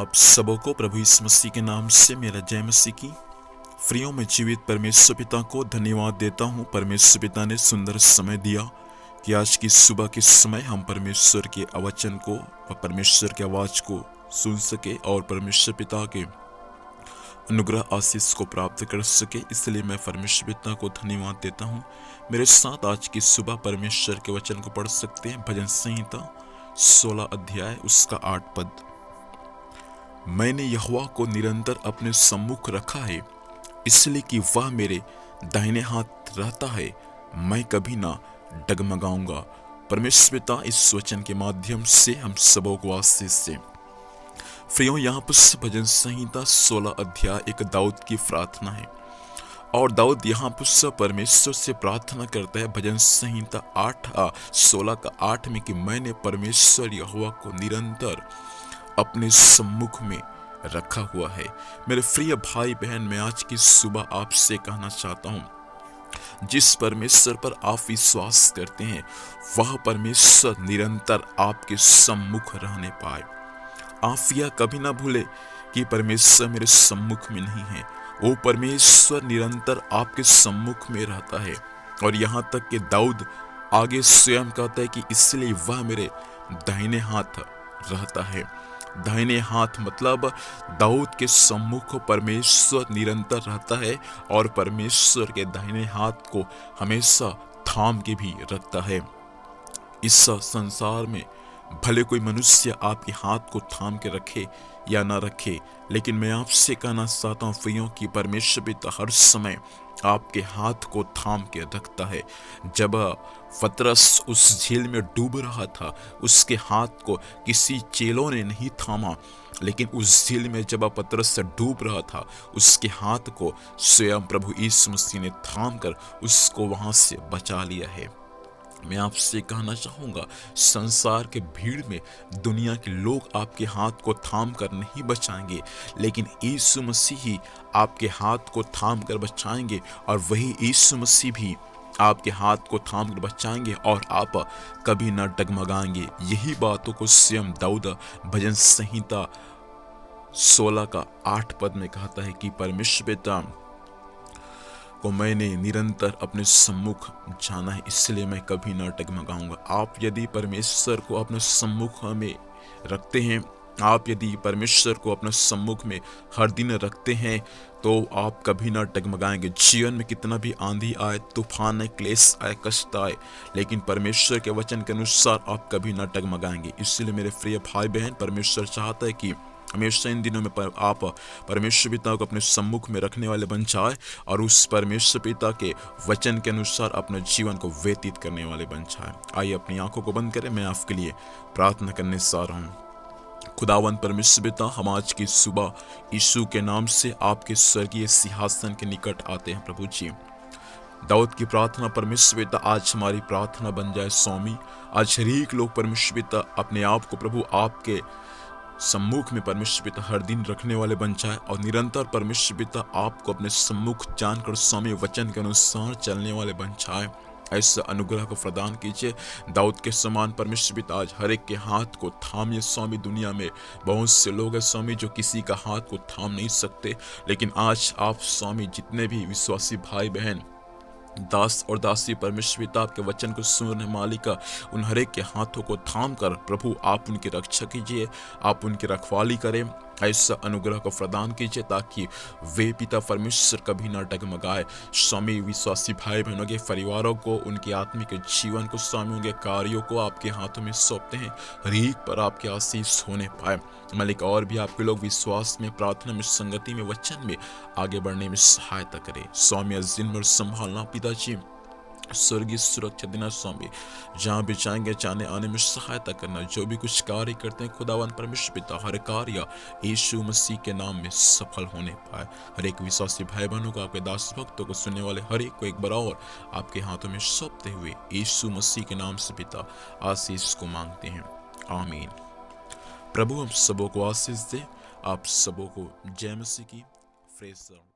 आप सबको प्रभु यीशु मसीह के नाम से मेरा जय मसीह की। फ्रियों में जीवित परमेश्वर पिता को धन्यवाद देता हूँ। परमेश्वर पिता ने सुंदर समय दिया कि आज की सुबह के समय हम परमेश्वर के वचन को व परमेश्वर की आवाज को सुन सके और परमेश्वर पिता के अनुग्रह आशीष को प्राप्त कर सके। इसलिए मैं परमेश्वर पिता को धन्यवाद देता हूँ। मेरे साथ आज की सुबह परमेश्वर के वचन को पढ़ सकते हैं। भजन संहिता 16 अध्याय उसका 8 पद। मैंने यहोवा को निरंतर अपने सम्मुख रखा है, इसलिए कि वह मेरे दाहिने हाथ रहता है, मैं कभी ना डगमगाऊंगा। परमेश्वर पिता इस वचन के माध्यम से हम सबों को आशीष से। प्रियो, यहाँ पर भजन संहिता 16 अध्याय एक दाऊद की प्रार्थना है और दाऊद यहाँ पर परमेश्वर से प्रार्थना करता है। भजन संहिता 16 का 8 में कि मैंने परमेश्वर यहोवा को निरंतर अपने सम्मुख में रखा हुआ है। मेरे प्रिय भाई बहन, मैं आज की सुबह आपसे कहना चाहता हूँ, जिस परमेश्वर पर आप विश्वास करते हैं वह परमेश्वर निरंतर आपके सम्मुख रहने पाए। आप यह कभी ना भूले कि परमेश्वर मेरे सम्मुख में नहीं है, वो परमेश्वर निरंतर आपके सम्मुख में रहता है। और यहाँ तक कि दाऊद आगे स्वयं कहता है कि इसलिए वह मेरे दाहिने हाथ रहता है। दाहिने हाथ मतलब दाऊद के सम्मुख परमेश्वर निरंतर रहता है और परमेश्वर के दाहिने हाथ को हमेशा थाम के भी रखता है। इस संसार में भले कोई मनुष्य आपके हाथ को थाम के रखे या ना रखे, लेकिन मैं आपसे कहना चाहता हूँ प्रियों कि परमेश्वर पिता हर समय आपके हाथ को थाम के रखता है। जब पतरस उस झील में डूब रहा था, उसके हाथ को किसी चेलों ने नहीं थामा, लेकिन उस झील में जब पतरस डूब रहा था, उसके हाथ को स्वयं प्रभु यीशु मसीह ने थाम कर उसको वहां से बचा लिया है। मैं आपसे कहना चाहूँगा, संसार के भीड़ में दुनिया के लोग आपके हाथ को थाम कर नहीं बचाएंगे, लेकिन यीशु मसीह ही आपके हाथ को थाम कर बचाएंगे और वही यीशु मसीह भी आपके हाथ को थाम कर बचाएंगे और आप कभी न डगमगाएंगे। यही बातों को स्वयं दाऊद भजन संहिता 16 का 8 पद में कहता है कि परमेश्वर पिता को मैंने निरंतर अपने सम्मुख जाना है, इसलिए मैं कभी ना डगमगाऊंगा। आप यदि परमेश्वर को अपने सम्मुख में रखते हैं, आप यदि परमेश्वर को अपने सम्मुख में हर दिन रखते हैं, तो आप कभी ना डगमगाएंगे। जीवन में कितना भी आंधी आए, तूफान आए, क्लेश आए, कष्ट आए, लेकिन परमेश्वर के वचन के अनुसार आप कभी ना डगमगाएंगे। इसलिए मेरे प्रिय भाई बहन, परमेश्वर चाहता है कि हमेशा इन दिनों में आप परमेश्वर पिता को अपने सम्मुख में रखने वाले बन जाए और उस परमेश्वर पिता के वचन के अनुसार अपने जीवन को व्यतीत करने वाले बन जाए। आइए अपनी आंखों को बंद करें, मैं आपके लिए प्रार्थना करने जा रहा हूँ। खुदावंद परमेश्वर पिता, हम आज की सुबह यीशु के नाम से आपके स्वर्गीय सिंहासन के निकट आते हैं। प्रभु जी, दाऊद की प्रार्थना परमेश्वर पिता आज हमारी प्रार्थना बन जाए। स्वामी, आज हर एक लोग परमेश्वर पिता अपने आप को प्रभु आपके सम्मुख में परमेश्वर पिता हर दिन रखने वाले बन जाए और निरंतर परमेश्वर पिता आपको अपने सम्मुख जानकर स्वामी वचन के अनुसार चलने वाले बन जाए। ऐसा अनुग्रह को प्रदान कीजिए। दाऊद के समान परमेश्वर पिता आज हर एक के हाथ को थामिए। स्वामी, दुनिया में बहुत से लोग हैं स्वामी जो किसी का हाथ को थाम नहीं सकते, लेकिन आज आप स्वामी जितने भी विश्वासी भाई बहन, दास और दासी परमेश्वर पिता आपके वचन को सुनने मालिका, उन हरेक के हाथों को थाम कर प्रभु आप उनकी रक्षा कीजिए, आप उनकी रखवाली करें। ऐसा अनुग्रह को प्रदान कीजिए ताकि वे पिता परमेश्वर कभी ना डगमगाए। स्वामी, विश्वासी भाई बहनों के परिवारों को, उनके आत्मिक जीवन को, स्वामी उनके कार्यों को आपके हाथों में सौंपते हैं। हर एक पर आपके आशीष होने पाए मालिक। और भी आपके लोग विश्वास में, प्रार्थना में, संगति में, वचन में आगे बढ़ने में सहायता करें। स्वामी, आज दिन भर संभालना पिताजी, स्वर्गीय सुरक्षा देना स्वामी, जहाँ भी जाएंगे जाने आने में सहायता करना। जो भी कुछ कार्य करते हैं खुदावन परमेश्वर पिता, हर कार्य यीशु मसीह के नाम में सफल होने पाए। हर एक विश्वासी भाई बहनों को, आपके दास भक्तों को, सुनने वाले हर एक को एक बार और आपके हाथों में सौंपते हुए यीशु मसीह के नाम से पिता आशीष को मांगते हैं, आमीन। प्रभु हम सबों को आशीष दे। आप सबों को जय मसीह की। Praise the Lord.